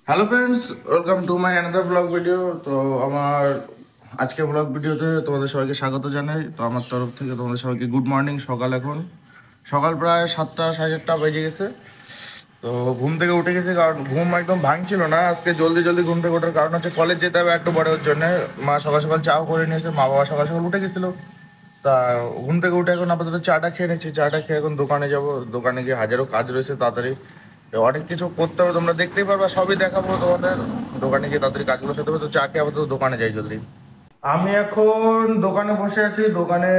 Hello friends, welcome to my another blog video. তো আমার আজকে ব্লগ ভিডিওতে তোমাদের সবাইকে স্বাগত জানাই। তো আমার তরফ থেকে তোমাদের সবাইকে গুড মর্নিং। এখন সকাল প্রায় 7টা সাড়ে 7টা বেজে গেছে। তো ঘুম থেকে উঠে গেছি, কারণ ঘুম একদম ভাঙছিল না। আজকে জলদি জলদি ঘুম থেকে ওঠার কারণ হচ্ছে কলেজ যেতে হবে একটু বড় ওর জন্য। মা সকাল সকাল চাও করে নিয়েছে, মা বাবা সকাল সকাল উঠে গেছিলো। তা ঘুম থেকে উঠে এখন আপাতত চাটা খেয়ে নিচ্ছি। চাটা খেয়ে এখন দোকানে যাব। দোকানে গিয়ে হাজারো কাজ রয়েছে, তাড়াতাড়ি অনেক কিছু করতে হবে, তোমরা দেখতেই পারবা, সবই দেখাবো তোমাদের। দোকানে গিয়ে তাড়াতাড়ি কাজগুলো সাথে হবে। তো চা খেয়ে আপাতত দোকানে যাই জলদি। আমি এখন দোকানে বসে আছি। দোকানে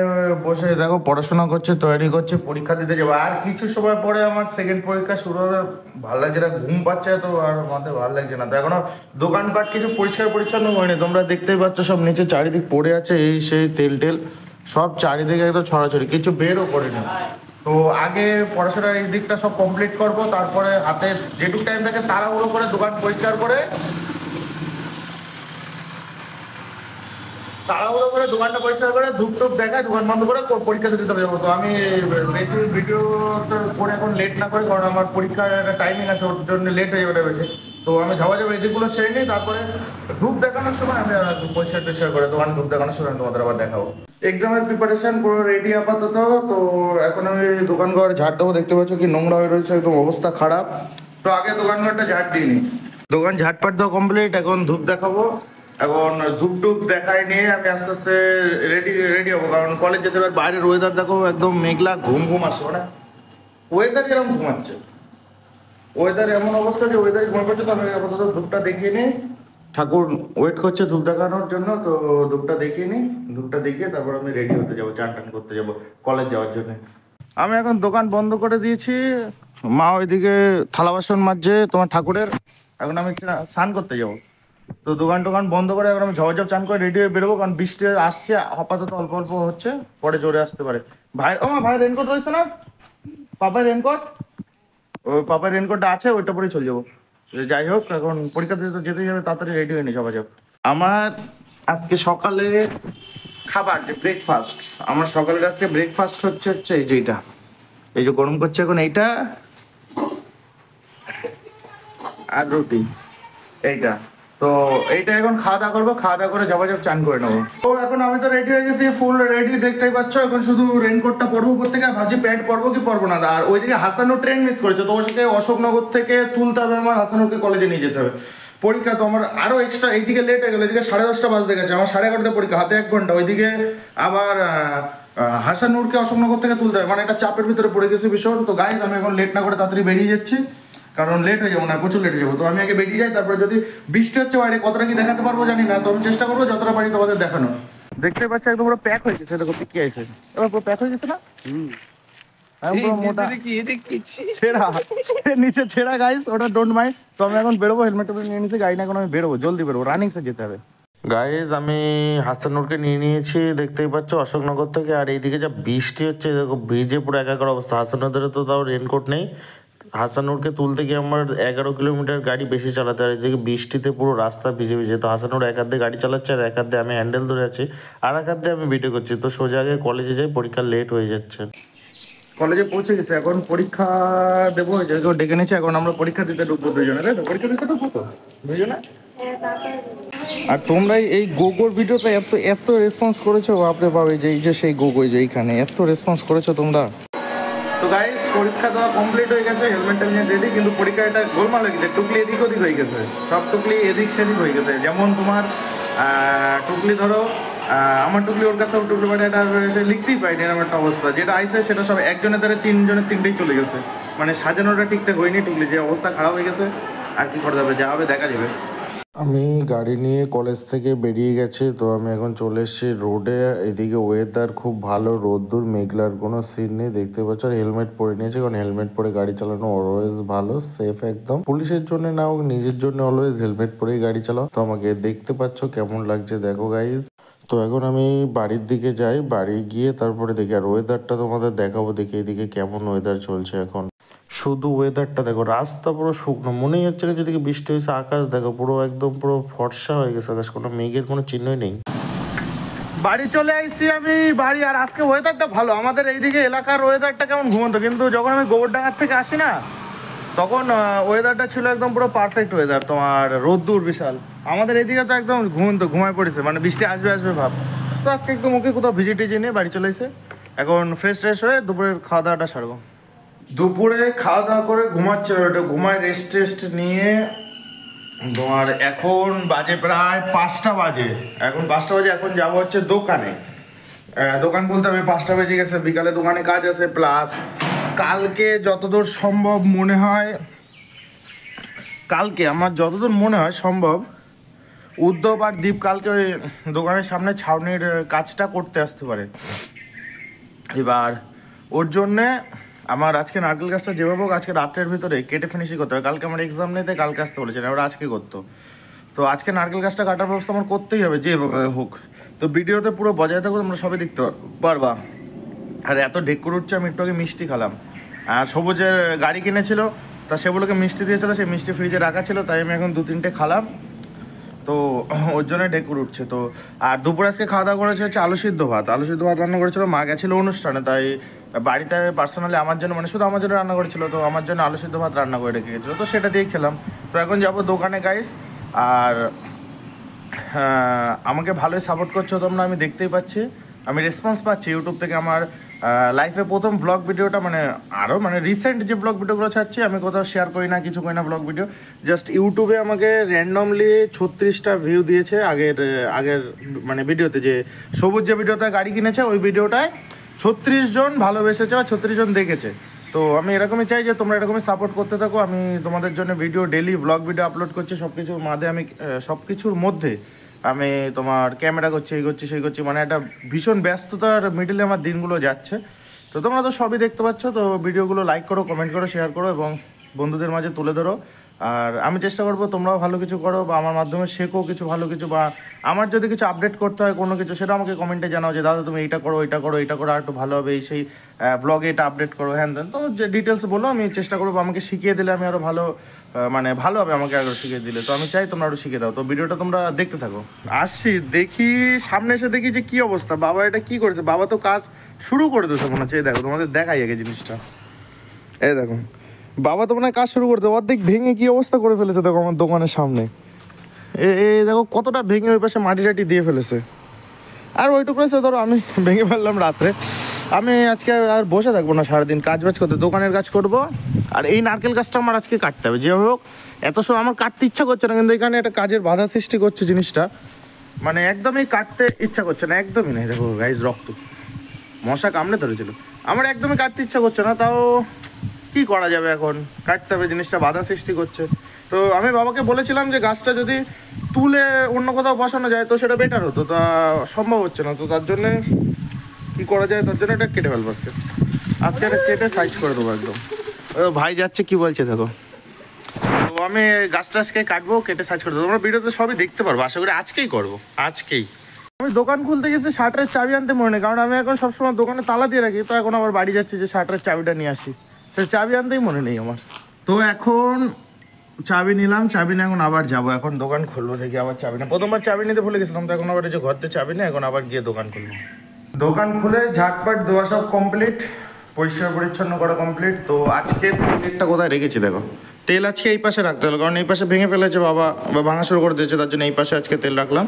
বসে দেখো পড়াশোনা করছে, তৈরি করছে, পরীক্ষা দিতে যাবো। আর কিছু সময় পরে আমার সেকেন্ড পরীক্ষা শুরু হবে। ভালো লাগছে না, ঘুম পাচ্ছে তো আর মাথায় ভালো লাগছে না। তো এখনো দোকানপাট কিছু পরিষ্কার পরিচ্ছন্ন হয়নি। তোমরা দেখতেই পাচ্ছ সব নিচে চারিদিক পড়ে আছে, এই সেই তেল টেল সব চারিদিকে একদম ছড়াছড়ি, কিছু বেরও করিনি। তো আগে পড়াশোনার এই দিকটা সব কমপ্লিট করব, তারপরে হাতে যেটুকু টাইম থাকে তাড়াহুড়ো করে দোকান পরিষ্কার করে দোকানটা পরিষ্কার করে ধূপ টুপ দেখায় দোকান বন্ধ করে পরীক্ষা দিতে যাবো। তো আমি বেশি ভিডিও করে এখন লেট না করি, কারণ আমার পরীক্ষার একটা টাইমিং আছে, ওর জন্য লেট হয়ে যাবে বেশি। তো আমি যাওয়া যাবো এদিকগুলো সেরে নিই, তারপরে ধূপ দেখানোর সময় আমি পরিষ্কার টরিষ্কার করে দোকান ধূপ দেখানোর সময় তোমাদের আবার দেখাবো। এক্সামের প্রিপারেশন পুরো রেডি আপাতত। তো এখন আমি দোকান ঘর ঝাড় দেবো। দেখতে পাচ্ছ কি নোংরা হয়ে রয়েছে, একদম অবস্থা খারাপ। তো আগে দোকান ঘরটা ঝাড় দিই নি। দোকান ঝাড়পাট দেওয়া কমপ্লিট, এখন ধূপ দেখাবো। এখন ধূপ টুপ দেখায় নিয়ে আমি আস্তে আস্তে রেডি হবো, কারণ কলেজ যেতে হবে। বাইরের ওয়েদার দেখো, একদম মেঘলা, ঘুম ঘুম আসছে। মানে ওয়েদার এরকম ঘুমাচ্ছে, ওয়েদার এমন অবস্থা যে ওয়েদার ঘুম পাচ্ছে। তো আমি আপাতত ধূপটা দেখিয়ে নিই। ঠাকুর ওয়েট করছে ধূপ দেখানোর জন্য, তো ধূপটা দেখিয়ে নিই। ধূপটা দেখিয়ে তারপর আমি রেডি হতে যাবো, চান টান করতে যাবো কলেজ যাওয়ার জন্য। আমি এখন দোকান বন্ধ করে দিয়েছি। মা ওইদিকে থালা বাসন মাজছে তোমার ঠাকুরের। এখন আমি স্নান করতে যাবো। তো দোকান টোকান বন্ধ করে এখন আমি ঝপঝপ চান করে রেডি হয়ে বেরোবো, কারণ বৃষ্টি আসছে আপাতত, অল্প অল্প হচ্ছে, পরে জোরে আসতে পারে। ভাই ও মা, ভাই রেনকোট রয়েছে না? পাপার রেনকোট, ওই পাপার রেনকোটটা আছে, ওইটা পরেই চলে যাবো। যাই হোক, এখন পরীক্ষা দিতে তো যেতেই হবে, তাড়াতাড়ি রেডি হয়ে নি ঝপঝপ। আমার আজকে সকালে খাবার যে ব্রেকফাস্ট, আমার সকালের আজকে ব্রেকফাস্ট হচ্ছে এই যে এইটা, এই যে গরম করছে এখন এইটা, আর রুটি এইটা। তো এইটা এখন খাওয়া দাওয়া করবো, খাওয়া দাওয়া করে যাবো চান করে নেবো। তো এখন আমি তো রেডি হয়ে গেছি, ফুল রেডি, দেখতেই পাচ্ছ। এখন শুধু রেনকোটটা পরবো উপর থেকে, আর ভাবছি প্যান্ট পরবো কি পরবো না। আর ওইদিকে হাসানুর ট্রেন মিস করেছে, তো ওকে অশোকনগর থেকে তুলতে হবে আমার, হাসানুরকে কলেজে নিয়ে যেতে হবে। পরীক্ষা তো আমার আরো এক্সট্রা, এইদিকে লেট হয়ে গেলো। এদিকে 10:30 বাজতে গেছে, আমার 11:30 পরীক্ষা, হাতে 1 ঘন্টা। ওইদিকে আবার হাসানুরকে অশোকনগর থেকে তুলতে হবে, মানে একটা চাপের ভিতরে পড়ে গেছে ভীষণ। তো গাইস, আমি এখন লেট না করে তাড়াতাড়ি বেরিয়ে যাচ্ছি, কারণ লেট হয়ে যাবো না, প্রচুর লেট হয়ে যাবো। তো আমি আগে বেরিয়ে যাই, তারপরে যদি বৃষ্টি হচ্ছে বাইরে, কতটা কি দেখাতে পারবো জানি না। তো আমি চেষ্টা করবো যতটা পারি তোমাদের দেখানো। দেখতে পাচ্ছ একদম পুরো প্যাক হয়ে গেছে, দেখো কি আছে, এবার পুরো প্যাক হয়ে গেছে না? নিচে ছেঁড়া গাইস, ওটা ডোন্ট মাইন্ড। তো আমি এখন বেরোবো, হেলমেট নিয়ে নিয়েছি, গাড়ি না এখন আমি বেরোবো, জলদি বেরোবো, রানিং সে যেতে হবে। গাইজ, আমি হাসানুরকে নিয়ে নিয়েছি, দেখতেই পাচ্ছ, অশোকনগর থেকে। আর এইদিকে যা বৃষ্টি হচ্ছে দেখো, ভিজে পুরো একাকার অবস্থা। হাসানুদের তো তাও রেনকোট নেই। হাসানুরকে তুলতে গিয়ে আমার 11 কিলোমিটার গাড়ি বেশি চালাতে হয়, যে বৃষ্টিতে পুরো রাস্তা ভিজে ভিজে। তো হাসানুর এক হাত দিয়ে গাড়ি চালাচ্ছে, আর এক হাত দিয়ে আমি হ্যান্ডেল ধরে আছি, আর এক হাত দিয়ে আমি ভিডিও করছি। তো সোজা আগে কলেজে যাই, পরীক্ষা লেট হয়ে যাচ্ছে। কলেজে পৌঁছে গেছে, এখন পরীক্ষা দেবো, যেহেতু ডেকে নিয়েছে। এখন আমরা পরীক্ষা দিতে ঢুকবো দুজনে, তাই তো? পরীক্ষা দিতে ঢুকবো তো দুজনে। আর তোমরা এই গোগোর ভিডিওটা এত এত রেসপন্স করেছো, বাপরে বাপ। এই যে সেই গোগো, যে এইখানে এত রেসপন্স করেছো তোমরা। তো গাইস, পরীক্ষা দেওয়া কমপ্লিট হয়ে গেছে, হেলমেটটা নিয়ে রেডি। কিন্তু পরীক্ষা এটা গোলমাল হয়ে গেছে, টুকলি এদিক ওদিক হয়ে গেছে, সব টুকলি এদিক সেদিক হয়ে গেছে। যেমন তোমার টুকলি ধরো, আমার টুকলি ওর কাছে, টুকলি মানে এটা সে লিখতেই পাইনি, এরকম একটা অবস্থা। যেটা আইছে সেটা সব একজনের দ্বারা তিনজনের তিনটেই চলে গেছে, মানে সাজানোটা ঠিকঠাক হয়নি। টুকলি যে অবস্থা খারাপ হয়ে গেছে, আর কি করা যাবে, যা হবে দেখা যাবে। আমি গাড়ি নিয়ে কলেজ থেকে বেরিয়ে গেছি। তো আমি এখন চলে এসেছি রোডে। এদিকে ওয়েদার খুব ভালো, রোদ্দুর, মেঘলার কোনো সিন নেই, দেখতে পাচ্ছ। আর হেলমেট পরে নিয়েছি, কারণ হেলমেট পরে গাড়ি চালানো অলওয়েজ ভালো, সেফ একদম। পুলিশের জন্য না হোক, নিজের জন্য অলওয়েজ হেলমেট পরেই গাড়ি চালাও। তো আমাকে দেখতে পাচ্ছ কেমন লাগছে, দেখো গাইজ। তো এখন আমি বাড়ির দিকে যাই, বাড়ি গিয়ে তারপরে দেখি। আর ওয়েদারটা তোমাদের দেখাবো, দেখি এদিকে কেমন ওয়েদার চলছে এখন। শুধু ওয়েদারটা দেখো, রাস্তা পুরো শুকনো, মনেই হচ্ছে না যেদিকে বৃষ্টি হয়েছে। আকাশ দেখো পুরো একদম পুরো ফর্সা হয়ে গেছে আকাশ, কোনো মেঘের কোনো চিহ্নই নেই। বাড়ি চলে আসছি আমি, বাড়ি। আর আজকে ওয়েদারটা ভালো, আমাদের এইদিকে এলাকার ওয়েদারটা কেমন ঘুমন্ত। কিন্তু যখন আমি গোবরডাঙ্গার থেকে আসি না, তখন ওয়েদারটা ছিল একদম পুরো পারফেক্ট ওয়েদার, তোমার রোদ্দুর বিশাল। আমাদের এদিকে তো একদম ঘুমায় পড়েছে, মানে বৃষ্টি আসবে আসবে ভাব। তো আজকে একদম ওকে কোথাও ভিজিট টিজে নিয়ে বাড়ি চলে এসে এখন ফ্রেশ হয়ে দুপুরের খাওয়া দাওয়াটা সারবো। দুপুরে খাওয়া দাওয়া করে ঘুমাচ্ছে, ওটা ঘুমায় রেস্ট নিয়ে তোমার এখন বাজে প্রায় 5টা বাজে। এখন যাবো হচ্ছে দোকানে। দোকান বলতে আমি 5টা বেজে গেছে, বিকালে দোকানে কাজ আছে। প্লাস কালকে যতদূর সম্ভব মনে হয় সম্ভব উদ্ধব আর দীপ কালকে ওই দোকানের সামনে ছাউনির কাজটা করতে আসতে পারে। এবার ওর জন্যে আমার আজকে নারকেল গাছটা যেভাবে হোক আজকে রাত্রের ভিতরে কেটে ফিনিশিং করতে হবে। কালকে আমার এক্সাম নিতে কালকে আসতে বলেছে, ওরা আজকে করতো। তো আজকে নারকেল গাছটা কাটার ব্যবস্থা আমার করতেই হবে যেভাবে হোক। তো ভিডিওতে পুরো বজায় থাকো, তোমরা সবই দেখতে পারবা। আর এত ঢেকুর উঠছে, আমি একটু আগে মিষ্টি খেলাম। আর সবুজের গাড়ি কিনেছিল, তা সেগুলোকে মিষ্টি দিয়েছিল, সেই মিষ্টি ফ্রিজে রাখা ছিল, তাই আমি এখন 2-3টে খালাম। তো ওর জন্য ঢেকুর উঠছে। তো আর দুপুরে আজকে খাওয়া দাওয়া করেছে হচ্ছে আলু সিদ্ধ ভাত রান্না করেছিল। মা গেছিলো অনুষ্ঠানে, তাই বাড়িতে পার্সোনালি আমার জন্য, মানে শুধু আমার জন্য রান্না করেছিল। তো আমার জন্য আলু সিদ্ধ ভাত রান্না করে রেখে গেছিলো, তো সেটা দিয়েই খেলাম। তো এখন যাবো দোকানে গাইস। আর আমাকে ভালোই সাপোর্ট করছো তোমরা, আমি দেখতেই পাচ্ছি, আমি রেসপন্স পাচ্ছি ইউটিউব থেকে। আমার লাইফে প্রথম ব্লগ ভিডিওটা, মানে আরও মানে রিসেন্ট যে ব্লগ ভিডিওগুলো ছাড়ছি, আমি কোথাও শেয়ার করি না, কিছু করি না ব্লগ ভিডিও। জাস্ট ইউটিউবে আমাকে র্যান্ডমলি 36টা ভিউ দিয়েছে আগের মানে ভিডিওতে, যে সবুজ যে ভিডিওতে গাড়ি কিনেছে ওই ভিডিওটায় 36 জন ভালোবেসেছে বা 36 জন দেখেছে। তো আমি এরকমই চাই যে তোমরা এরকমই সাপোর্ট করতে থাকো। আমি তোমাদের জন্য video daily blog video upload করছি। সব কিছুর মধ্যে আমি তোমার ক্যামেরা করছি, এই করছি সেই করছি, মানে একটা ভীষণ ব্যস্ততার মিডিলে আমার দিনগুলো যাচ্ছে। তো তোমরা তো সবই দেখতে পাচ্ছ। তো ভিডিওগুলো লাইক করো, কমেন্ট করো, শেয়ার করো এবং বন্ধুদের মাঝে তুলে ধরো। আর আমি চেষ্টা করবো তোমরাও ভালো কিছু করো, বা আমার মাধ্যমে শেখো কিছু ভালো কিছু, বা আমার যদি কিছু আপডেট করতে হয় কোনো কিছু, সেটা আমাকে কমেন্টে জানাও যে দাদা তুমি এইটা করো, আর একটু ভালো হবে, সেই ব্লগে এটা আপডেট করো, হ্যান দেন। তো যে ডিটেলস বলো, আমি চেষ্টা করবো। আমাকে শিখিয়ে দিলে আমি আরও ভালো, মানে ভালো হবে আমাকে আরও শিখিয়ে দিলে। তো আমি চাই তোমরা আরও শিখিয়ে দাও। তো ভিডিওটা তোমরা দেখতে থাকো। আসছি, দেখি সামনে এসে দেখি যে কী অবস্থা। বাবা এটা কি করেছে, বাবা তো কাজ শুরু করে দিয়েছে মনে হচ্ছে। এই দেখো, তোমাদের দেখাই আগে জিনিসটা। এই দেখো, বাবা তো মনে হয় কাজ শুরু করতে, অর্ধেক ভেঙে কি অবস্থা করে ফেলেছে দেখো আমার দোকানের সামনে। এই দেখো কতটা ভেঙে ওই পাশে মাটি টাটি দিয়ে ফেলেছে। আর ওইটুকু রয়েছে, ধরো আমি ভেঙে ফেললাম রাত্রে। আমি আজকে আর বসে থাকবো না সারাদিন, কাজ বাজ করতে, দোকানের কাজ করব। আর এই নারকেল গাছটা আমার আজকে কাটতে হবে যেভাবে হোক। এত সময় আমার কাটতে ইচ্ছা করছে না, কিন্তু এখানে একটা কাজের বাধা সৃষ্টি করছে জিনিসটা, মানে একদমই কাটতে ইচ্ছা করছে না, একদমই নেই। দেখো গাইজ, রক্ত মশা কামড়ে ধরেছিল, আমার একদমই কাটতে ইচ্ছা করছে না। তাও কি করা যাবে, এখন কাটতে হবে, জিনিসটা বাধা সৃষ্টি করছে। তো আমি বাবাকে বলেছিলাম যে গাছটা যদি তুলে অন্য কোথাও বসানো যায় তো সেটা বেটার হতো, তা সম্ভব হচ্ছে না। তো তার জন্যে কী করা যায়, তার জন্য এটা কেটে ফেলবো আজকে এটা কেটে সাইজ করে দেবো একদম। ভাই যাচ্ছে কি বলছে দেখো। তো আমি গাছটা আজকে কাটবো, কেটে সাইজ করে দেবো। তোমরা ভিডিওতে সবই দেখতে পারবো, আশা করি আজকেই করবো, আজকেই। আমি দোকান খুলতে গেছি, শার্টের চাবি আনতে মনে নেই, কারণ আমি এখন সবসময় দোকানে তালা দিয়ে রাখি। তো এখন আবার বাড়ি যাচ্ছি যে শার্টের চাবিটা নিয়ে আসি, সে চাবি আনতেই মনে নেই আমার। তো এখন চাবি নিলাম, চাবি নিয়ে এখন আবার যাবো, এখন দোকান খুলবো। দেখি আবার চাবি না, প্রথমবার চাবি নিতে ভুলে গেছিলাম, তো এখন আবার এই যে ঘরতে চাবি নেই, এখন আবার গিয়ে দোকান খুলবো। দোকান খুলে ঝাটপাট দেওয়া সব কমপ্লিট, পরিষ্কার পরিচ্ছন্ন করা কমপ্লিট। তো আজকে তেলটা কোথায় রেখেছি দেখো, তেল আজকে এই পাশে রাখতে হলো, কারণ এই পাশে ভেঙে ফেলেছে বাবা, বা ভাঙা শুরু করে দিয়েছে, তার জন্য এই পাশে আজকে তেল রাখলাম।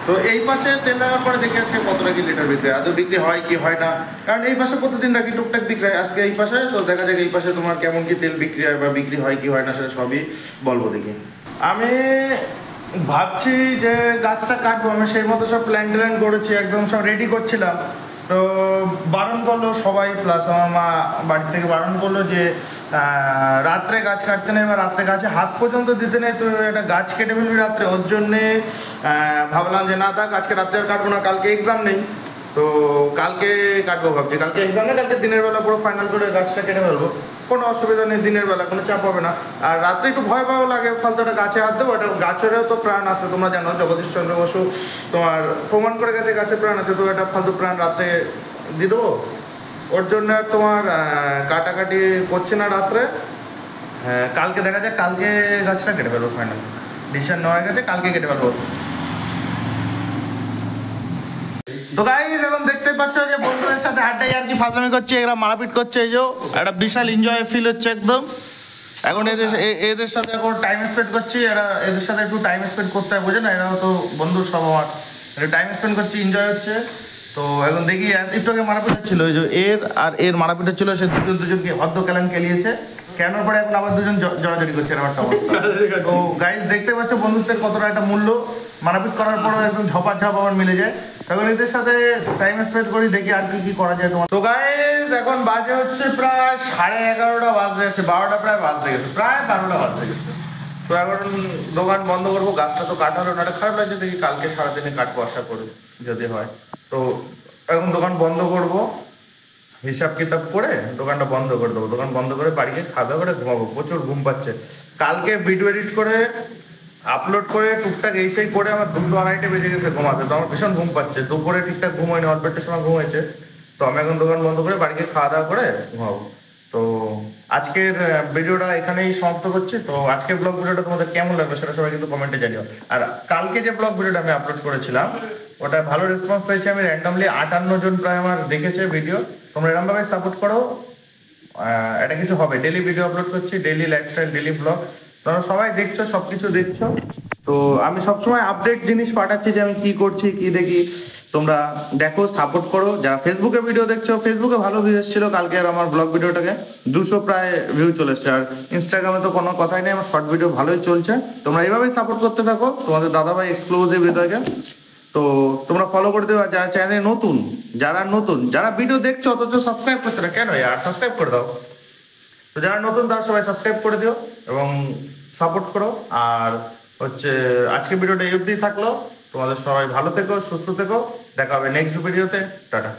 তো এই পাশে তেল রাখার পরে দেখি আজকে কতটা কি লিটার বিক্রি, আদৌ বিক্রি হয় কি হয় না, কারণ এই পাশে প্রতিদিন রাখি টুকটাক বিক্রি হয়। আজকে এই পাশে, তো দেখা যাক এই পাশে তোমার কেমন কি তেল বিক্রি হয়, বা বিক্রি হয় কি হয় না, সেটা সবই বলবো। দেখি আমি ভাবছি যে গাছটা কাটবো, আমি সেই মতো সব প্ল্যান করেছি, একদম সব রেডি করছিলাম। তো বারণ করলো সবাই, প্লাস আমার মা বাড়ি থেকে বারণ করলো যে রাত্রে গাছ কাটতে নেই, বা রাত্রে গাছে হাত পর্যন্ত দিতে নেই, তো একটা গাছ কেটে ফেলবি রাত্রে। ওর জন্যে ভাবলাম যে না থাক, আজকে রাত্রে আর কাটবো না, কালকে এক্সাম নেই, তো কালকে কাটবো ভাবছি। কালকে এক্সাম নেই, কালকে দিনের বেলা পুরো ফাইনাল করে গাছটা কেটে ফেলবো, কোনো অসুবিধা নেই, দিনের বেলা কোনো চাপ হবে না। আর রাত্রে একটু ভয় লাগে, ফালতু একটা গাছে হাত দেবো, এটা গাছেরও তো প্রাণ আছে, তোমরা জানো জগদীশচন্দ্র বসু তোমার প্রমাণ করে গেছে গাছে প্রাণ আছে, তো এটা ফালতু প্রাণ রাত্রে দিয়ে দেবো। ওর জন্য তোমার কাটাকাটি করছে না রাত্রে। কালকে দেখা যায়, কালকে গাছটা কেটে ফেলবো, ফাইনাল ডিসিশন নেওয়া গেছে, কালকে কেটে ফেলবো। তো গাইস এখন দেখতে পাচ্ছ যে বন্ধুদের সাথে আড্ডায় আর কি ফাজলামি করছে, এরা মারাপিট করছে, এই যে একটা বিশাল এনজয় ফিল হচ্ছে একদম। এখন এদের সাথে এখন টাইম স্পেন্ড করছি, এদের সাথে একটু টাইম স্পেন্ড করতে হয়, বোঝে না, এরাও তো বন্ধু সব আমার, একটু টাইম স্পেন্ড করছি, এনজয় হচ্ছে। তো এখন দেখি একটু আগে মারাপিট হচ্ছিল, ওই যে এর মারাপিট হচ্ছিল, সে দুজনকে হদ্দ কেলান খেলিয়েছে, কেন পরে এখন আবার দুজন জড়াজড়ি করছে, এরকম একটা অবস্থা। তো গাইজ দেখতে পাচ্ছ বন্ধুত্বের কতটা একটা মূল্য, মারাপিট করার পরেও একদম ঝপাঝপ আবার মিলে যায়। তখন এদের সাথে টাইম স্পেন্ড করি, দেখি আর কি করা যায় তোমার। তো গাইজ এখন বাজে হচ্ছে প্রায় 11:30 বাজতে যাচ্ছে, 12টা প্রায় বাজতে গেছে, প্রায় 12টা বাজতে গেছে। তো এখন দোকান বন্ধ করবো, গাছটা তো কাটা হলো না, খারাপ লাগছে, দেখি কালকে সারাদিনে কাটবো আশা করি যদি হয়। তো এখন দোকান বন্ধ করব, হিসাব কিতাব করে দোকানটা বন্ধ করে দেবো, দোকান বন্ধ করে বাড়িতে খাওয়া দাওয়া করে ঘুমাবো, প্রচুর ঘুম পাচ্ছে। কালকে ভিডিও এডিট করে আপলোড করে টুকটাক এই সেই করে আমার 2-2:30 বেজে গেছে ঘুমাতে, তো আমার ভীষণ ঘুম পাচ্ছে, দুপুরে ঠিকঠাক ঘুম হয়নি, অল্প একটা সময় ঘুম হয়েছে। তো আমি এখন দোকান বন্ধ করে বাড়িতে খাওয়া দাওয়া করে ঘুমাবো। তো আজকের ভিডিওটা এখানেই সমাপ্ত করছি। তো আজকের ব্লগ ভিডিওটা তোমাদের কেমন লাগলো সেটা সবাই কিন্তু কমেন্টে জানিও। আর কালকে যে ব্লগ ভিডিওটা আমি আপলোড করেছিলাম ওটা ভালো রেসপন্স পেয়েছি, আমি র্যান্ডমলি 58 জন প্রায় আমার দেখেছে ভিডিও। তোমরা এরকমভাবে সাপোর্ট করো, এটা কিছু হবে, ডেলি ভিডিও আপলোড করছি, ডেলি লাইফস্টাইল, ডেলি ব্লগ, তোমরা সবাই দেখছো, সব কিছু দেখছো। তো আমি সবসময় আপডেট জিনিস পাঠাচ্ছি যে আমি কি করছি কি দেখি, তোমরা দেখো, সাপোর্ট করো। যারা ফেসবুকে ভিডিও দেখছো, ফেসবুকে ভালো ভিউ এসেছিল কালকে আর আমার ব্লগ ভিডিওটাকে 200 প্রায় ভিউ চলে এসছে। আর ইনস্টাগ্রামে তো কোনো কথাই নেই, আমার শর্ট ভিডিও ভালোই চলছে। তোমরা এইভাবেই সাপোর্ট করতে থাকো তোমাদের দাদাভাই এক্সক্লুসিভ হৃদয়কে। তো তোমরা ফলো করে দেওয়া, যারা চ্যানেলে নতুন, যারা ভিডিও দেখছো অথচ সাবস্ক্রাইব করছো না কেন, আর সাবস্ক্রাইব করে দাও। তো যারা নতুন তারা সবাই সাবস্ক্রাইব করে দিও এবং সাপোর্ট করো। আর হচ্ছে আজকে ভিডিওটা এই অবধি থাকলো, তোমাদের সবাই ভালো থেকো, সুস্থ থেকো, দেখা হবে নেক্সট ভিডিওতে, টাটা।